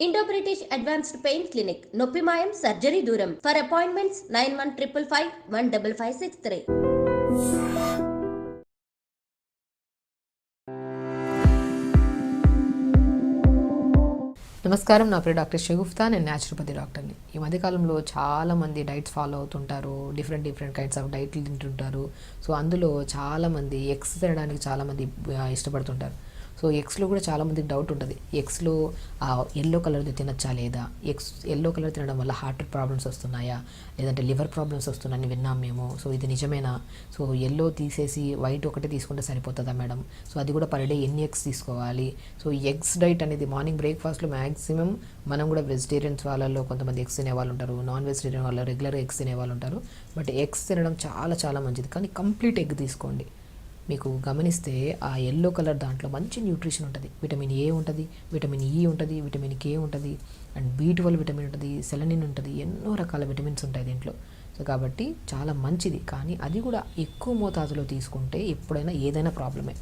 Indo British advanced pain clinic నొప్పి మాయం surgery దూరం ఫర్ అపాయింట్మెంట్స్ 9155515563. నమస్కారం, నా పేరు డాక్టర్ షగుఫ్తా. నేను న్యాచురోపతి డాక్టర్ని. ఈ మధ్యకాలంలో చాలామంది డైట్స్ ఫాలో అవుతుంటారు, డిఫరెంట్ కైండ్స్ ఆఫ్ డైట్లు తింటుంటారు. సో అందులో చాలామంది ఎగ్స్ తినడానికి చాలామంది ఇష్టపడుతుంటారు. సో ఎగ్స్లో కూడా చాలామందికి డౌట్ ఉంటుంది, ఎగ్స్లో ఎల్లో కలర్ది తినచ్చా లేదా, ఎల్లో కలర్ తినడం వల్ల హార్ట్ ప్రాబ్లమ్స్ వస్తున్నాయా, లేదంటే లివర్ ప్రాబ్లమ్స్ వస్తున్నాయని విన్నాం మేము. సో ఇది నిజమేనా? సో ఎల్లో తీసేసి వైట్ ఒకటే తీసుకుంటే సరిపోతుందా మేడం? సో అది కూడా పర్ డే ఎన్ని ఎగ్స్ తీసుకోవాలి? సో ఎగ్స్ డైట్ అనేది మార్నింగ్ బ్రేక్ఫాస్ట్లో మ్యాక్సిమం మనం కూడా వెజిటేరియన్స్ వాళ్ళలో కొంతమంది ఎగ్స్ తినే వాళ్ళు ఉంటారు, నాన్ వెజిటేరియన్ వాళ్ళు రెగ్యులర్గా ఎగ్స్ తినే వాళ్ళు ఉంటారు. బట్ ఎగ్స్ తినడం చాలా మంచిది, కానీ కంప్లీట్ ఎగ్ తీసుకోండి. మీకు గమనిస్తే ఆ ఎల్లో కలర్ దాంట్లో మంచి న్యూట్రిషన్ ఉంటుంది. విటమిన్ ఏ ఉంటుంది, విటమిన్ ఈ ఉంటుంది, విటమిన్ కే ఉంటుంది, అండ్ B12 విటమిన్ ఉంటుంది, సెలనిన్ ఉంటుంది, ఎన్నో రకాల విటమిన్స్ ఉంటాయి దీంట్లో. సో కాబట్టి చాలా మంచిది, కానీ అది కూడా ఎక్కువ మోతాదులో తీసుకుంటే ఎప్పుడైనా ఏదైనా ప్రాబ్లమే.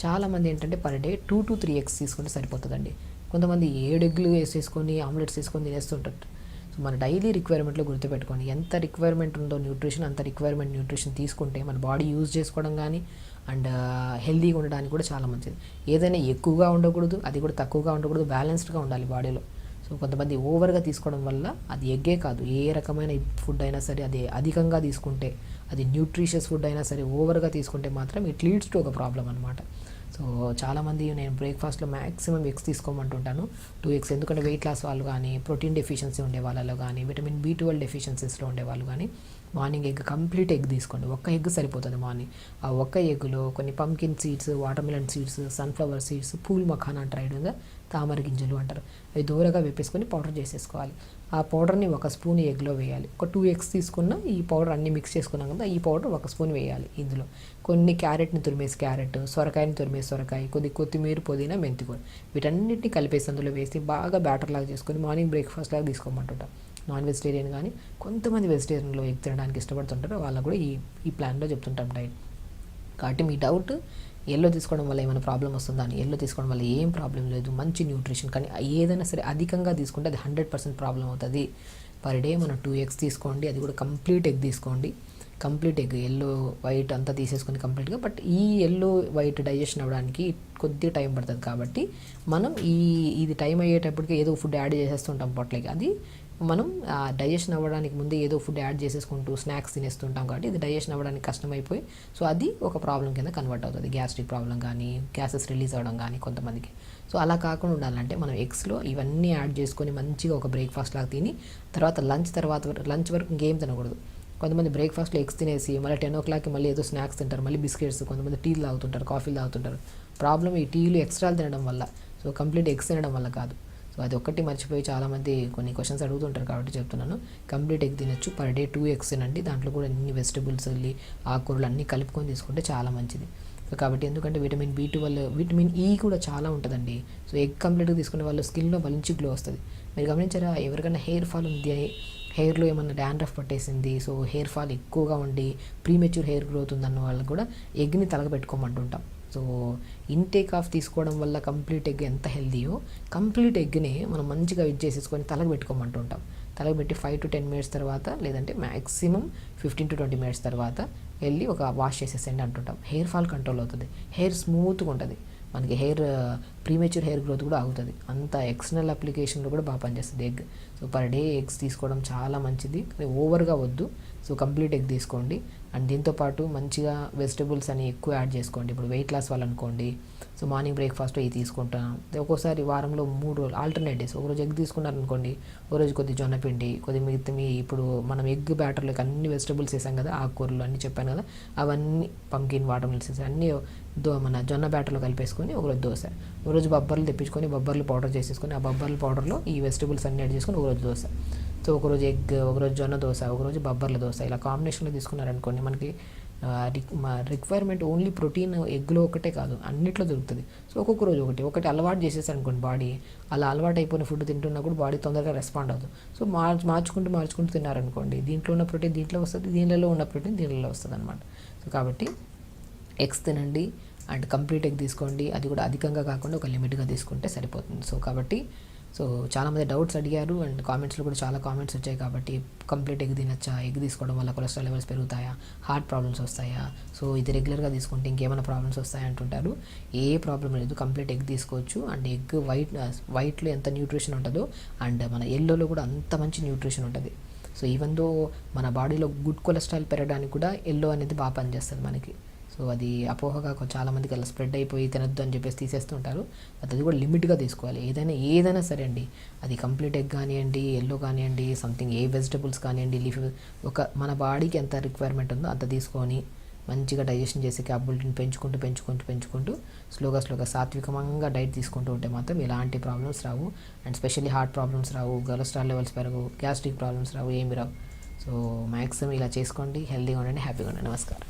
చాలామంది ఏంటంటే పర్ డే 2 to 3 ఎగ్స్ తీసుకుంటే సరిపోతుందండి. కొంతమంది 7 ఎగ్లు వేసేసుకొని ఆమ్లెట్స్ వేసుకొని తినేస్తుంటారు. సో మన డైలీ రిక్వైర్మెంట్లో గుర్తుపెట్టుకోండి, ఎంత రిక్వైర్మెంట్ ఉందో న్యూట్రిషన్, అంత రిక్వైర్మెంట్ న్యూట్రిషన్ తీసుకుంటే మన బాడీ యూజ్ చేసుకోవడం కానీ అండ్ హెల్తీగా ఉండడానికి కూడా చాలా మంచిది. ఏదైనా ఎక్కువగా ఉండకూడదు, అది కూడా తక్కువగా ఉండకూడదు, బ్యాలెన్స్డ్గా ఉండాలి బాడీలో. సో కొంతమంది ఓవర్గా తీసుకోవడం వల్ల అది ఎగ్గే కాదు, ఏ రకమైన ఫుడ్ అయినా సరే అది అధికంగా తీసుకుంటే, అది న్యూట్రిషియస్ ఫుడ్ అయినా సరే ఓవర్గా తీసుకుంటే మాత్రం ఇట్ లీడ్స్ టు ఒక ప్రాబ్లం అనమాట. సో చాలామంది నేను బ్రేక్ఫాస్ట్లో మ్యాక్సిమం ఎగ్స్ తీసుకోమంటుంటాను, 2 ఎగ్స్. ఎందుకంటే వెయిట్ లాస్ వాళ్ళు కానీ, ప్రోటీన్ డెఫిషియన్సీ ఉండే వాళ్ళలో కానీ, విటమిన్ B12 డెఫిషియన్సీస్లో ఉండేవాళ్ళు కానీ మార్నింగ్ ఎగ్ కంప్లీట్ ఎగ్ తీసుకోండి. ఒక్క ఎగ్ సరిపోతుంది మార్నింగ్. ఆ ఒక్క ఎగ్లో కొన్ని pumpkin seeds, watermelon seeds, sunflower seeds, pool makhana అంటారు, ఐడియా తామర గింజలు అంటారు, అవి దూరగా వేపేసుకొని పౌడర్ చేసేసుకోవాలి. ఆ పౌడర్ని 1 స్పూన్ ఎగ్లో వేయాలి. ఒక 2 ఎగ్స్ తీసుకున్న ఈ పౌడర్ అన్నీ మిక్స్ చేసుకున్నాం కదా, ఈ పౌడర్ 1 స్పూన్ వేయాలి. ఇందులో కొన్ని క్యారెట్ని తురిమేసి క్యారెట్, సొరకాయని తురిమేసి సొరకాయ, కొద్ది కొత్తిమీర, పుదీనా, మెంతికూర, వీటన్నిటిని కలిపేసి అందులో వేసి బాగా బ్యాటర్ లాగా చేసుకొని మార్నింగ్ బ్రేక్ఫాస్ట్ లాగా తీసుకోమంటుంటాం. నాన్ వెజిటేరియన్ కానీ కొంతమంది వెజిటేరియన్లో ఎగ్ తినడానికి ఇష్టపడుతుంటారు, వాళ్ళకు కూడా ఈ ప్లాన్లో చెప్తుంటాం డైట్. కాబట్టి మీ డౌట్ ఎల్లో తీసుకోవడం వల్ల ఏమైనా ప్రాబ్లం వస్తుందా అని. ఎల్లో తీసుకోవడం వల్ల ఏం ప్రాబ్లం లేదు, మంచి న్యూట్రిషన్. కానీ ఏదైనా సరే అధికంగా తీసుకుంటే అది 100% ప్రాబ్లం అవుతుంది. పర్ డే మనం 2 ఎగ్స్ తీసుకోండి, అది కూడా కంప్లీట్ ఎగ్ తీసుకోండి. కంప్లీట్ ఎగ్, ఎల్లో వైట్ అంతా తీసేసుకొని కంప్లీట్గా. బట్ ఈ ఎల్లో వైట్ డైజెషన్ అవ్వడానికి కొద్దిగా టైం పడుతుంది. కాబట్టి మనం ఇది టైం అయ్యేటప్పటికి ఏదో ఫుడ్ యాడ్ చేసేస్తుంటాం పొట్లకి. అది మనం డైజెషన్ అవ్వడానికి ముందే ఏదో ఫుడ్ యాడ్ చేసేసుకుంటూ స్నాక్స్ తినేస్తుంటాం, కాబట్టి ఇది డైజెషన్ అవ్వడానికి కష్టమైపోయి సో అది ఒక ప్రాబ్లం కింద కన్వర్ట్ అవుతుంది. గ్యాస్ట్రిక్ ప్రాబ్లం కానీ, గ్యాసెస్ రిలీజ్ అవ్వడం కానీ కొంతమందికి. సో అలా కాకుండా ఉండాలంటే మనం ఎగ్స్లో ఇవన్నీ యాడ్ చేసుకొని మంచిగా ఒక బ్రేక్ఫాస్ట్ లాగా తిని తర్వాత లంచ్ వరకు ఇంకేం తినకూడదు. కొంతమంది బ్రేక్ఫాస్ట్లో ఎగ్స్ తినేసి మళ్ళీ 10 o'clockకి మళ్ళీ ఏదో స్నాక్స్ తింటారు, మళ్ళీ బిస్కెట్స్, కొంతమంది టీలు తాగుతుంటారు, కాఫీలు తాగుతుంటారు. ప్రాబ్లం ఈ టీలు ఎక్స్ట్రాలు తినడం వల్ల, సో కంప్లీట్ ఎగ్స్ తినడం వల్ల కాదు. సో అది ఒక్కటి మర్చిపోయి చాలామంది కొన్ని క్వశ్చన్స్ అడుగుతుంటారు, కాబట్టి చెప్తున్నాను. కంప్లీట్ ఎగ్ తినొచ్చు, పర్ డే 2 ఎగ్స్ తినండి. దాంట్లో కూడా అన్ని వెజిటబుల్స్, ఆకుకూరలు అన్నీ కలుపుకొని తీసుకుంటే చాలా మంచిది. సో కాబట్టి ఎందుకంటే విటమిన్ B12, విటమిన్ ఈ కూడా చాలా ఉంటుందండి. సో ఎగ్ కంప్లీట్గా తీసుకునే వాళ్ళు స్కిన్లో మంచి గ్లో వస్తుంది. మీరు గమనించారా, ఎవరికైనా హెయిర్ ఫాల్ ఉంది, హెయిర్లో ఏమన్నా డాండ్రఫ్ పట్టేసింది, సో హెయిర్ ఫాల్ ఎక్కువగా ఉండి ప్రీమెచ్యూర్ హెయిర్ గ్రోత్ ఉందన్న వాళ్ళకి కూడా ఎగ్ని తలగబెట్టుకోమంటుంటాం. సో ఇంటేక్ ఆఫ్ తీసుకోవడం వల్ల కంప్లీట్ ఎగ్ ఎంత హెల్దీయో, కంప్లీట్ ఎగ్ని మనం మంచిగా చేసేసుకొని తలకు పెట్టుకోమంటుంటాం. తలకు పెట్టి 5 to 10 minutes తర్వాత, లేదంటే మ్యాక్సిమం 15 to 20 minutes తర్వాత వెళ్ళి ఒక వాష్ చేసేసండి అంటుంటాం. హెయిర్ ఫాల్ కంట్రోల్ అవుతుంది, హెయిర్ స్మూత్గా ఉంటుంది, మనకి ప్రీమెచ్యూర్ హెయిర్ గ్రోత్ కూడా అవుతుంది. అంత ఎక్స్టర్నల్ అప్లికేషన్లో కూడా బాగా పనిచేస్తుంది egg. So per day eggs తీసుకోవడం చాలా మంచిది, కానీ ఓవర్గా వద్దు. సో కంప్లీట్ ఎగ్ తీసుకోండి. అండ్ దీంతోపాటు మంచిగా వెజిటబుల్స్ అని ఎక్కువ యాడ్ చేసుకోండి. ఇప్పుడు వెయిట్ లాస్ వాళ్ళు అనుకోండి, సో మార్నింగ్ బ్రేక్ఫాస్ట్ ఇవి తీసుకుంటాం. ఒక్కోసారి వారంలో 3 రోజులు ఆల్టర్నేట్ డేస్, ఒకరోజు ఎగ్ తీసుకున్నారనుకోండి, ఒకరోజు కొద్ది జొన్నపిండి, కొద్ది మిగతా ఇప్పుడు మనం ఎగ్ బ్యాటర్లోకి అన్ని వెజిటబుల్స్ వేసాం కదా, ఆకుకూరలు అన్నీ చెప్పాను కదా, అవన్నీ పంకిన్, వాటర్ మిల్స్ అన్నీ మన జొన్న బ్యాటర్లో కలిపేసుకొని ఒకరోజు దోశ, ఒకరోజు బొబ్బర్లు తెప్పించుకొని బొబ్బర్లు పౌడర్ చేసేసుకొని ఆ బొబ్బర్ల పౌడర్లో ఈ వెజిటబుల్స్ అన్నీ యాడ్ చేసుకొని ఒకరోజు దోశ. సో ఒకరోజు ఎగ్, ఒకరోజు జొన్న దోశ, ఒకరోజు బొబ్బర్ల దోశ, ఇలా కాంబినేషన్లో తీసుకున్నారనుకోండి, మనకి రిక్వైర్మెంట్ ఓన్లీ ప్రోటీన్ ఎగ్లో ఒకటే కాదు, అన్నిట్లో దొరుకుతుంది. సో ఒక్కొక్క రోజు ఒకటి అలవాటు చేసేసారనుకోండి బాడీ, అలా అలవాటు అయిపోయిన ఫుడ్ తింటున్నా కూడా బాడీ తొందరగా రెస్పాండ్ అవుతుంది. సో మార్చుకుంటూ తిన్నారనుకోండి, దీంట్లో ఉన్న ప్రోటీన్ దీంట్లో వస్తుంది, దీనిలో ఉన్న ప్రోటీన్ దీనిలో వస్తుంది అనమాట. సో కాబట్టి ఎగ్స్ తినండి అండ్ కంప్లీట్ ఎగ్ తీసుకోండి, అది కూడా అధికంగా కాకుండా ఒక లిమిట్గా తీసుకుంటే సరిపోతుంది. సో కాబట్టి సో చాలామంది డౌట్స్ అడిగారు అండ్ కామెంట్స్లో కూడా చాలా కామెంట్స్ వచ్చాయి. కాబట్టి కంప్లీట్ ఎగ్ తినచ్చా, ఎగ్ తీసుకోవడం వల్ల కొలెస్ట్రాల్ లెవెల్స్ పెరుగుతాయా, హార్ట్ ప్రాబ్లమ్స్ వస్తాయా, సో ఇది రెగ్యులర్గా తీసుకుంటే ఇంకేమైనా ప్రాబ్లమ్స్ వస్తాయా అంటుంటారు. ఏ ప్రాబ్లం లేదు, కంప్లీట్ ఎగ్ తీసుకోవచ్చు. అండ్ ఎగ్ వైట్లో ఎంత న్యూట్రిషన్ ఉంటుందో అండ్ మన ఎల్లోలో కూడా అంత మంచి న్యూట్రిషన్ ఉంటుంది. సో ఈవెన్ దో మన బాడీలో గుడ్ కొలెస్ట్రాల్ పెరగడానికి కూడా ఎల్లో అనేది బాగా పనిచేస్తుంది మనకి. సో అది అపోహగా చాలామందికి అలా స్ప్రెడ్ అయిపోయి తినద్దు అని చెప్పేసి తీసేస్తుంటారు. అది కూడా లిమిట్గా తీసుకోవాలి. ఏదైనా సరే అండి, అది కంప్లీట్ ఎగ్ కానివ్వండి, ఎల్లో కానివ్వండి, సంథింగ్ ఏ వెజిటబుల్స్ కానివ్వండి, లీఫ్ మన బాడీకి ఎంత రిక్వైర్మెంట్ ఉందో అంత తీసుకొని మంచిగా డైజెషన్ చేసి క్యాపబిలిటీని పెంచుకుంటూ స్లోగా సాత్వికంగా డైట్ తీసుకుంటూ ఉంటే మాత్రం ఎలాంటి problems Rao. And specially heart problems Rao, cholesterol levels పెరగవు, గ్యాస్ట్రిక్ ప్రాబ్లమ్స్ రావు, ఏమి రావు. సో మ్యాక్సిమం ఇలా చేసుకోండి, హెల్తీగా ఉండండి, హ్యాపీగా ఉండండి. నమస్కారం.